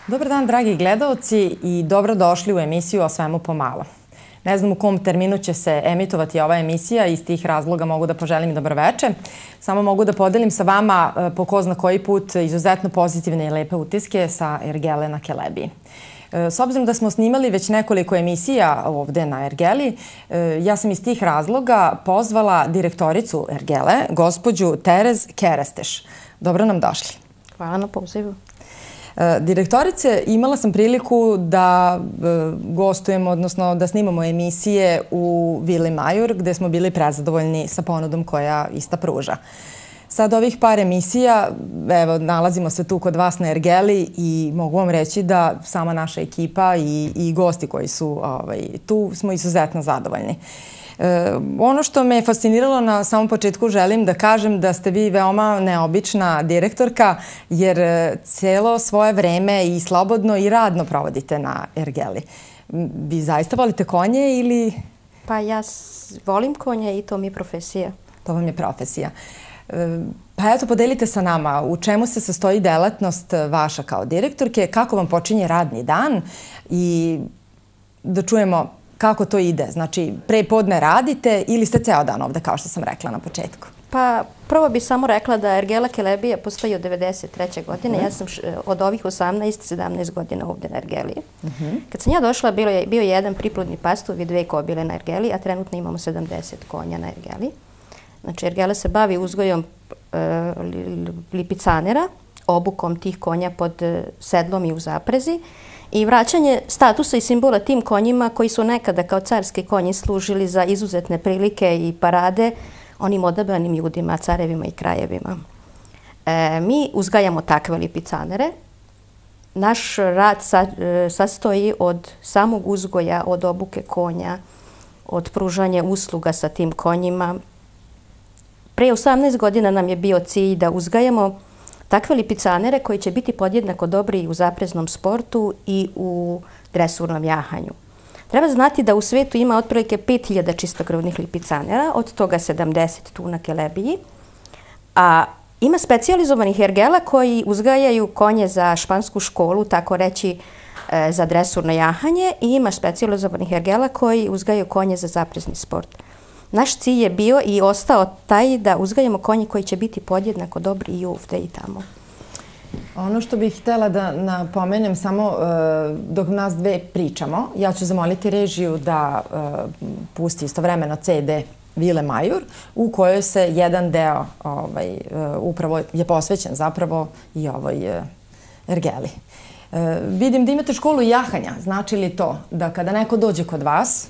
Dobar dan, dragi gledaoci, i dobrodošli u emisiju O svemu pomalo. Ne znam u kom terminu će se emitovati ova emisija, iz tih razloga mogu da poželim dobroveče. Samo mogu da podelim sa vama po ko zna koji put izuzetno pozitivne i lepe utiske sa Ergele na Kelebiji. S obzirom da smo snimali već nekoliko emisija ovde na Ergeli, ja sam iz tih razloga pozvala direktoricu Ergele, gospođu Terez Keresteš. Dobro nam došli. Hvala na pozivu. Direktorice, imala sam priliku da gostujemo, odnosno da snimamo emisije u Vili Majur, gde smo bili prezadovoljni sa ponudom koja ista pruža. Sad ovih par emisija, evo, nalazimo se tu kod vas na Ergeli i mogu vam reći da sama naša ekipa i gosti koji su tu smo izuzetno zadovoljni. Ono što me je fasciniralo na samom početku, želim da kažem da ste vi veoma neobična direktorka, jer celo svoje vreme i slobodno i radno provodite na Ergeli. Vi zaista volite konje ili... Pa ja volim konje i to mi je profesija. To vam je profesija. Pa eto, podelite sa nama u čemu se sastoji delatnost vaša kao direktorke, kako vam počinje radni dan i da čujemo kako to ide. Znači, pre podne radite ili ste ceo dan ovde, kao što sam rekla na početku? Pa prvo bih samo rekla da Ergela Kelebija postoji od 1993. godine. Ja sam od ovih 18-17 godina ovde na Ergeli. Kad sam ja došla, bio je jedan priplodni pastuv i 2 kobile na Ergeli, a trenutno imamo 70 konja na Ergeli. Znači, Ergela se bavi uzgojom lipicanera, obukom tih konja pod sedlom i u zaprezi i vraćanje statusa i simbola tim konjima koji su nekada kao carski konji služili za izuzetne prilike i parade onim odabranim ljudima, carevima i krajevima. Mi uzgajamo takve lipicanere. Naš rad sastoji od samog uzgoja, od obuke konja, od pružanja usluga sa tim konjima. Pre 18 godina nam je bio cilj da uzgajamo takve lipicanere koji će biti podjednako dobri i u zapreznom sportu i u dresurnom jahanju. Treba znati da u svetu ima otprilike 5000 čistokrvnih lipicanera, od toga 70 tu na Kelebiji, a ima specijalizovanih ergela koji uzgajaju konje za špansku školu, tako reći za dresurno jahanje, i ima specijalizovanih ergela koji uzgajaju konje za zaprezni sport. Naš cilj je bio i ostao taj da uzgajamo konje koji će biti podjednako dobri i ovde i tamo. Ono što bih htjela da napomenem samo dok nas dve pričamo, ja ću zamoliti režiju da pusti istovremeno CD Vile Majur, u kojoj se jedan deo upravo je posvećen zapravo i ovoj Ergeli. Vidim da imate školu jahanja. Znači li to da kada neko dođe kod vas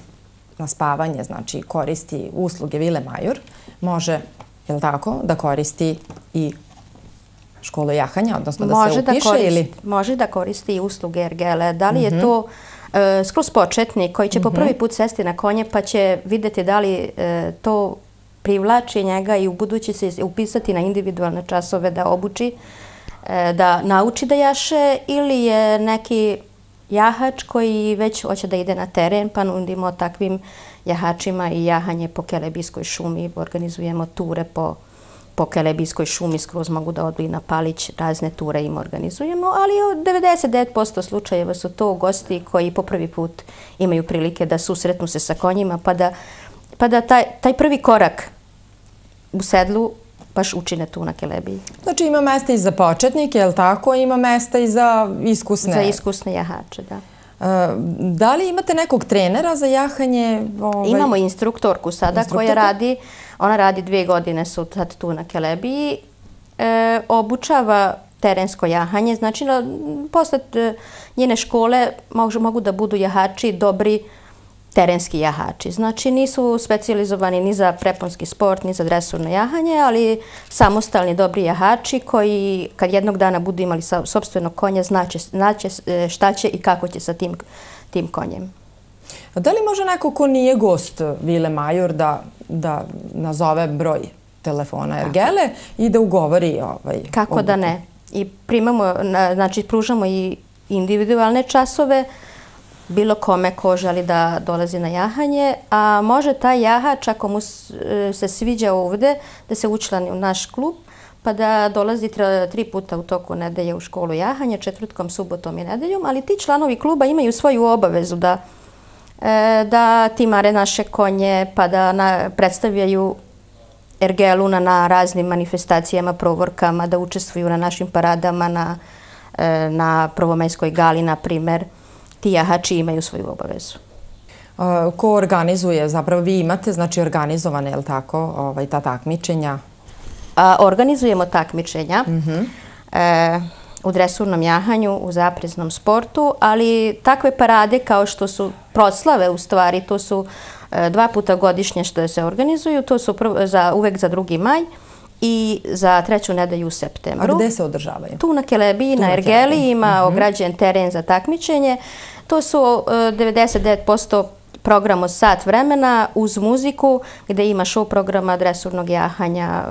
na spavanje, znači koristi usluge Vile Majur, može, je li tako, da koristi i školu jahanja, odnosno da se upiše ili... Može da koristi i usluge Ergele. Da li je to skroz početnik koji će po prvi put sesti na konje pa će vidjeti da li to privlači njega i u budući se upisati na individualne časove da obuči, da nauči da jaše, ili je neki jahač koji već hoće da ide na teren, pa nudimo takvim jahačima i jahanje po Kelebijskoj šumi. Organizujemo ture po Kelebijskoj šumi, skroz mogu da odu i na Palić, razne ture im organizujemo, ali od 99% slučajeva su to gosti koji po prvi put imaju prilike da susretnu se sa konjima, pa da taj prvi korak u sedlu baš učine tu na Kelebiji. Znači ima mesta i za početnike, je li tako? Ima mesta i za iskusne... Za iskusne jahače, da. Da li imate nekog trenera za jahanje? Imamo instruktorku sada koja radi, ona radi 2 godine su sad tu na Kelebiji, obučava terensko jahanje, znači posle njene škole mogu da budu jahači dobri terenski jahači. Znači nisu specijalizovani ni za preponski sport, ni za dresurno jahanje, ali samostalni dobri jahači koji kad jednog dana budu imali sopstvenog konja znaće šta će i kako će sa tim konjem. Da li može neko ko nije gost Vile Majur da nazove broj telefona Ergele i da ugovori Kako da ne. I primamo, znači pružamo i individualne časove bilo kome ko želi da dolazi na jahanje, a može taj jahač, ako mu se sviđa ovde, da se učlani u naš klub, pa da dolazi 3 puta u toku nedelje u školu jahanja, četvrtkom, subotom i nedeljom, ali ti članovi kluba imaju svoju obavezu da timare naše konje, pa da predstavljaju ergelu na raznim manifestacijama, provorkama, da učestvuju na našim paradama, na prvomajskoj gali, na primer. Ti jahači imaju svoju obavezu. Ko organizuje? Zapravo vi imate, znači, organizovane, je li tako, ta takmičenja? Organizujemo takmičenja u dresurnom jahanju, u zapreznom sportu, ali takve parade kao što su proslave, u stvari, to su 2 puta godišnje što se organizuju, to su uvek za 2. maj i za 3. nedelju u septembru. A gde se održavaju? Tu na Kelebiji, na ergeli, ima ograđen teren za takmičenje. To su 99% program od sat vremena uz muziku, gde ima show programa dresurnog jahanja.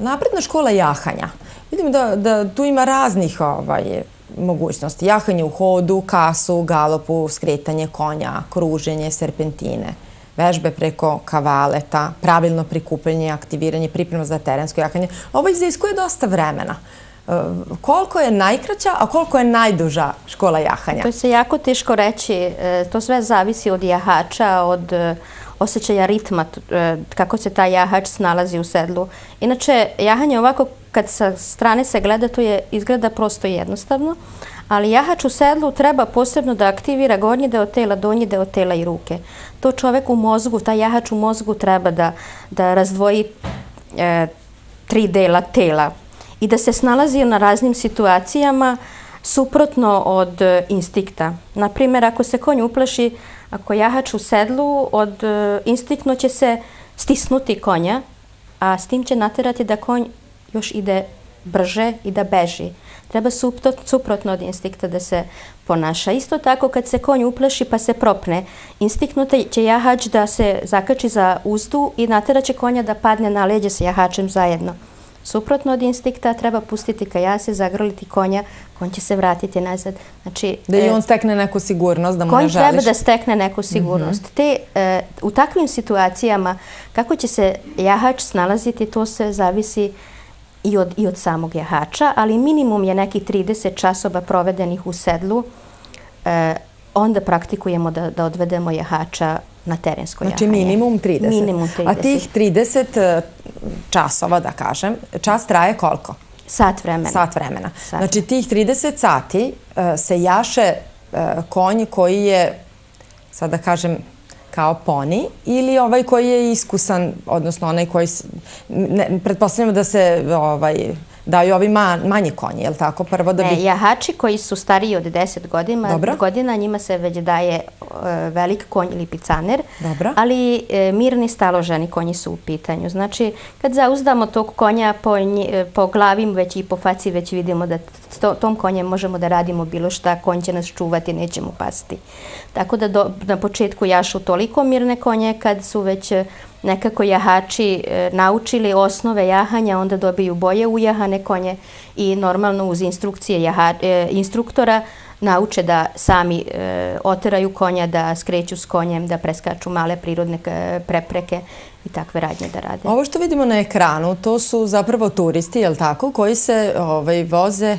Napredna škola jahanja. Vidim da tu ima raznih mogućnosti. Jahanje u hodu, kasu, galopu, skretanje konja, kruženje, serpentine, vežbe preko kavaleta, pravilno prikupljanje, aktiviranje, priprema za terensko jahanje. Ovo iziskuje dosta vremena. Koliko je najkraća, a koliko je najduža škola jahanja? To se jako teško reći. To sve zavisi od jahača, od osjećaja ritma, kako se taj jahač snalazi u sedlu. Inače, jahanje ovako, kad sa strane se gleda, to izgleda prosto jednostavno, ali jahač u sedlu treba posebno da aktivira gornji deo tela, donji deo tela i ruke. To čovek u mozgu, taj jahač u mozgu treba da razdvoji 3 dela tela i da se snalazi na raznim situacijama suprotno od instinkta. Naprimjer, ako se konj uplaši, ako jahač u sedlu, instinktno će se stisnuti konja, a s tim će naterati da konj još ide brže i da beži. Treba suprotno od instinkta da se ponaša. Isto tako kad se konj uplaši pa se propne, instinktno će jahač da se zakači za uzdu i naterat će konja da padne na leđe sa jahačem zajedno. Suprotno od instinkta treba pustiti kajase, zagrliti konja, konj će se vratiti nazad. Znači, da i on stekne neku sigurnost, da mu ne želiš. Konj treba da stekne neku sigurnost. U takvim situacijama kako će se jahač snalaziti, to se zavisi i od samog jahača, ali minimum je nekih 30 časova provedenih u sedlu. Onda praktikujemo da odvedemo jahača na terensko jahanje. Znači minimum 30. Minimum 30. A tih 30 časova, da kažem, čas traje koliko? Sat vremena. Sat vremena. Znači tih 30 sati se jaše konj koji je, sad da kažem, kao poni ili ovaj koji je iskusan, odnosno onaj koji, pretpostavljamo da se daju ovi manji konji, je li tako? Prvo da bi... Ne, jahači koji su stariji od 10 godina, njima se već daje velik konj ili picaner, ali mirni staloženi konji su u pitanju. Znači, kad zauzdamo tog konja po glavi već i po faci, već vidimo da tom konjem možemo da radimo bilo šta, konj će nas čuvati, neće mu pasti. Tako da na početku jašu toliko mirne konje kad su već nekako jahači naučili osnove jahanja, onda dobiju boje ujahane konje i normalno uz instrukcije instruktora nauče da sami oteraju konja, da skreću s konjem, da preskaču male prirodne prepreke i takve radnje da rade. Ovo što vidimo na ekranu, to su zapravo turisti, je li tako, koji se voze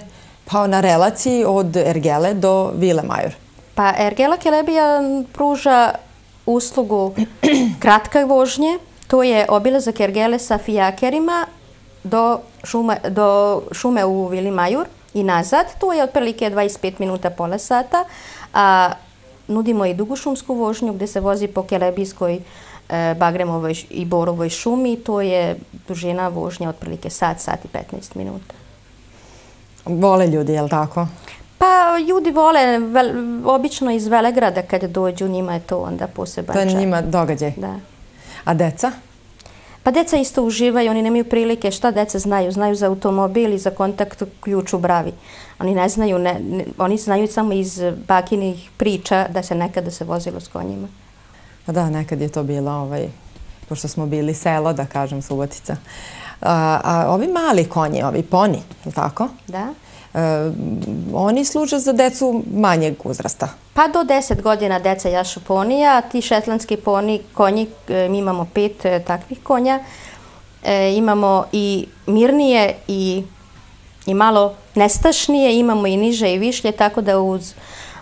na relaciji od Ergele do Vile Majur. Pa Ergela Kelebija pruža uslugu kratke vožnje, to je obilazak Ergele sa fijakerima do šume u Vili Majur i nazad. To je otprilike 25 minuta, pola sata. A nudimo i dugu šumsku vožnju gde se vozi po Kelebijskoj, Bagremovoj i Borovoj šumi. To je dužina vožnja otprilike sat i 15 minuta. Vole ljudi, je li tako? Pa ljudi vole, obično iz Velegrada kad dođu, njima je to onda poseban čar. To je njima događaj? Da. A deca? Pa deca isto uživaju, oni nemaju prilike. Šta deca znaju? Znaju za automobil i za kontakt ključ u bravi. Oni ne znaju, oni znaju samo iz bakinih priča da se nekada se vozilo s konjima. Da, nekad je to bilo, pošto smo bili selo, da kažem, Subotica. A ovi mali konji, ovi poni, je li tako? Da. Oni služe za decu manjeg uzrasta? Pa do 10 godina deca jašu ponija, ti šetlandski konji, mi imamo 5 takvih konja. imamo i mirnije i malo nestašnije, imamo i niže i višlje, tako da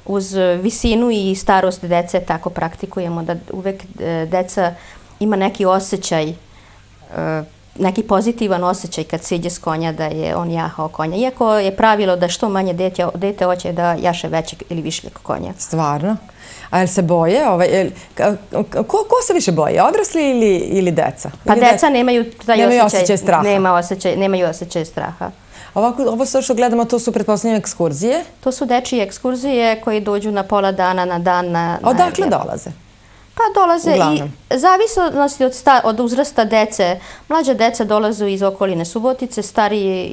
uz visinu i starost dece tako praktikujemo da uvek deca ima neki osjećaj, neki pozitivan osjećaj kad siđe s konja da je on jahao konja. Iako je pravilo da što manje dete hoće da jaše većeg ili višljeg konja. Stvarno? A jel se boje? Ko se više boje? Odrasli ili deca? Pa deca nemaju taj osjećaj straha. Nemaju osjećaj straha. Ovo sve što gledamo, to su pretpostavljene ekskurzije? To su dečije ekskurzije koji dođu na pola dana, na dan. Odakle dolaze? Pa dolaze i zavisnosti od uzrasta dece. Mlađe deca dolaze iz okoline Subotice, starije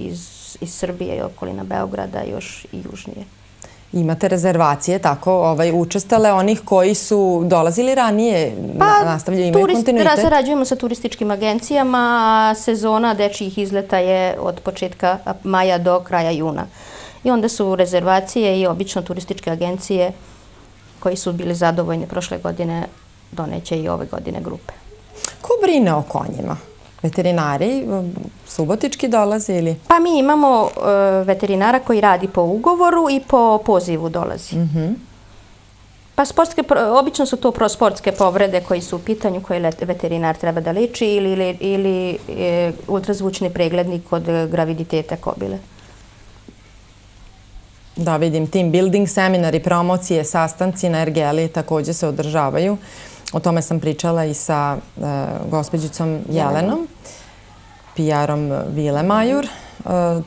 iz Srbije i okolina Beograda, još i južnije. Imate rezervacije tako učestale onih koji su dolazili ranije, nastavljaju, imaju kontinuitet? Sarađujemo sa turističkim agencijama, a sezona dečijih izleta je od početka maja do kraja juna. I onda su rezervacije i obično turističke agencije koji su bili zadovoljni prošle godine, doneće i ove godine grupe. Ko brine o konjima? Veterinari subotički dolaze ili? Pa mi imamo veterinara koji radi po ugovoru i po pozivu dolazi. Pa obično su to sportske povrede koji su u pitanju koje veterinar treba da liči ili ultrazvučni preglednik kod graviditeta kobile. Da, vidim, team building, seminari, promocije, sastanci na ergeli također se održavaju. O tome sam pričala i sa gospođicom Jelenom, PR-om Vile Majur.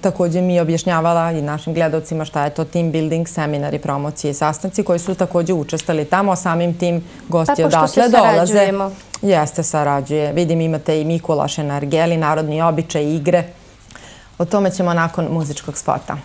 Također mi je objašnjavala i našim gledalcima šta je to team building, seminari, promocije i sastanci koji su također učestvali tamo, a samim tim gosti odatle dolaze. Jeste, sarađuje. Vidim, imate i Mikulaše na ergeli, narodni običaj, igre. O tome ćemo nakon muzičkog spota.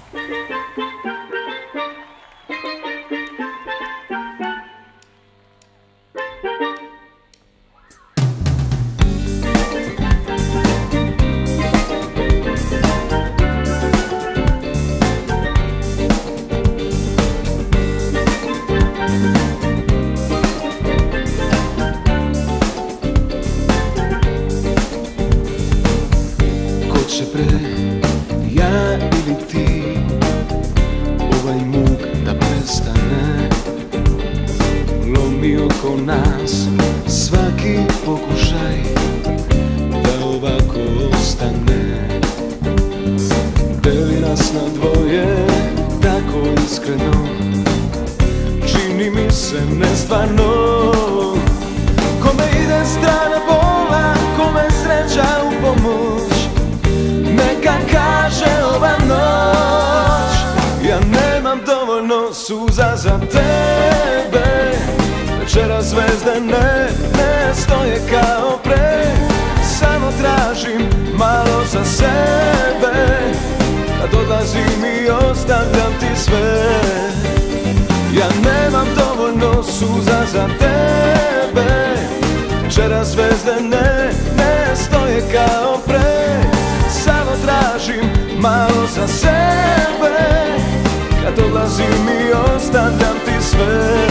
Suza za tebe, večera zvezde ne stoje kao pre. Samo tražim malo za sebe, kad odlazim i ostavljam ti sve. Ja nemam dovoljno suza za tebe, večera zvezde ne stoje kao pre. Samo tražim malo za sebe, kad odlazim i ostavljam ti sve.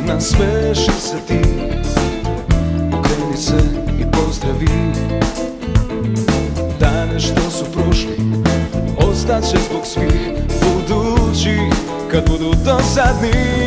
Nasmeši se ti, okreni se i pozdravi. Dane što su prošli ostaće zbog svih budućih, kad budu dosadni.